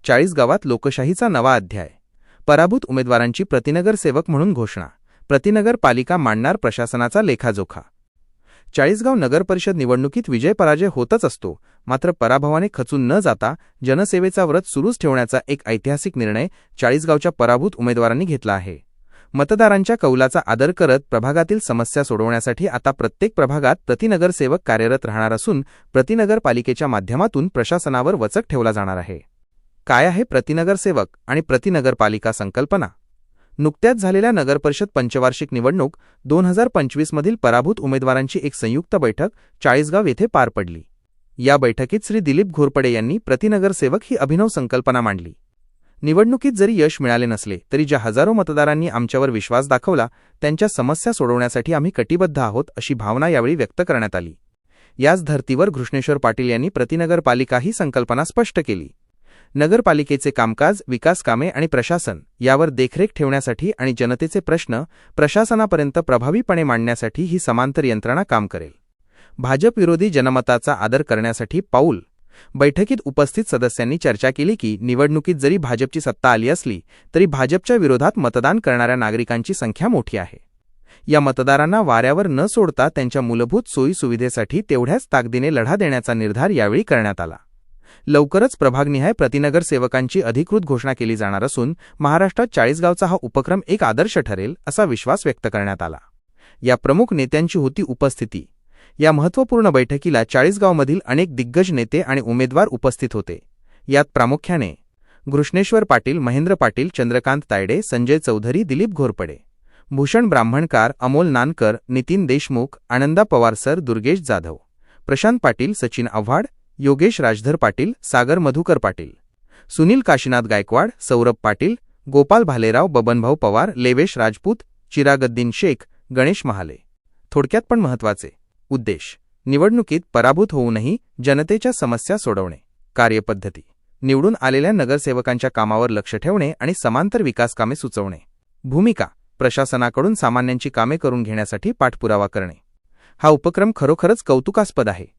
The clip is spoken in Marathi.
चाळीसगावात लोकशाहीचा नवा अध्याय. पराभूत उमेदवारांची प्रतिनगर सेवक म्हणून घोषणा. प्रतिनगर पालिका मांडणार प्रशासनाचा लेखाजोखा. चाळीसगाव नगरपरिषद निवडणुकीत विजय पराजय होतच असतो, मात्र पराभवाने खचून न जाता जनसेवेचा व्रत सुरूच ठेवण्याचा एक ऐतिहासिक निर्णय चाळीसगावच्या पराभूत उमेदवारांनी घेतला आहे. मतदारांच्या कौलाचा आदर करत प्रभागातील समस्या सोडवण्यासाठी आता प्रत्येक प्रभागात प्रतिनगरसेवक कार्यरत राहणार असून प्रतिनगर पालिकेच्या माध्यमातून प्रशासनावर वचक ठेवला जाणार आहे. काय आहे प्रतिनगरसेवक आणि प्रतिनगरपालिका संकल्पना? नुकत्याच झालेल्या नगरपरिषद पंचवार्षिक निवडणूक 2025 मधील पराभूत उमेदवारांची एक संयुक्त बैठक चाळीसगाव येथे पार पडली. या बैठकीत श्री दिलीप घोरपडे यांनी प्रतिनगरसेवक ही अभिनव संकल्पना मांडली. निवडणुकीत जरी यश मिळाले नसले तरी ज्या हजारो मतदारांनी आमच्यावर विश्वास दाखवला त्यांच्या समस्या सोडवण्यासाठी आम्ही कटिबद्ध आहोत, अशी भावना यावेळी व्यक्त करण्यात आली. याच धर्तीवर घृष्णेश्वर पाटील यांनी प्रतिनगरपालिका ही संकल्पना स्पष्ट केली. नगरपालिकेचे कामकाज, विकास कामे आणि प्रशासन यावर देखरेख ठेवण्यासाठी आणि जनतेचे प्रश्न प्रशासनापर्यंत प्रभावीपणे मांडण्यासाठी ही समांतर यंत्रणा काम करेल. भाजप विरोधी जनमताचा आदर करण्यासाठी पाऊल. बैठकीत उपस्थित सदस्यांनी चर्चा केली की निवडणुकीत जरी भाजपची सत्ता आली असली तरी भाजपच्या विरोधात मतदान करणाऱ्या नागरिकांची संख्या मोठी आहे. या मतदारांना वाऱ्यावर न सोडता त्यांच्या मूलभूत सोयी सुविधेसाठी तेवढ्याच ताकदीने लढा देण्याचा निर्धार यावेळी करण्यात आला. लवकरच प्रभागनिहाय प्रतिनगर सेवकांची अधिकृत घोषणा केली जाणार असून महाराष्ट्रात चाळीसगावचा हा उपक्रम एक आदर्श ठरेल असा विश्वास व्यक्त करण्यात आला. या प्रमुख नेत्यांची होती उपस्थिती. या महत्त्वपूर्ण बैठकीला चाळीसगावमधील अनेक दिग्गज नेते आणि उमेदवार उपस्थित होते. यात प्रामुख्याने घृष्णेश्वर पाटील, महेंद्र पाटील, चंद्रकांत तायडे, संजय चौधरी, दिलीप घोरपडे, भूषण ब्राह्मणकार, अमोल नानकर, नितीन देशमुख, आनंदा पवारसर, दुर्गेश जाधव, प्रशांत पाटील, सचिन आव्हाड, योगेश राजधर पाटील, सागर मधुकर पाटील, सुनील काशीनाथ गायकवाड, सौरभ पाटील, गोपाल भालेराव, बबनभाऊ पवार, लेवेश राजपूत, चिरागद्दीन शेख, गणेश महाले. थोडक्यात पण महत्त्वाचे उद्देश: निवडणुकीत पराभूत होऊनही जनतेच्या समस्या सोडवणे. कार्यपद्धती: निवडून आलेल्या नगरसेवकांच्या कामावर लक्ष ठेवणे आणि समांतर विकास कामे सुचवणे. भूमिका: प्रशासनाकडून सामान्यांची कामे करून घेण्यासाठी पाठपुरावा करणे. हा उपक्रम खरोखरच कौतुकास्पद आहे.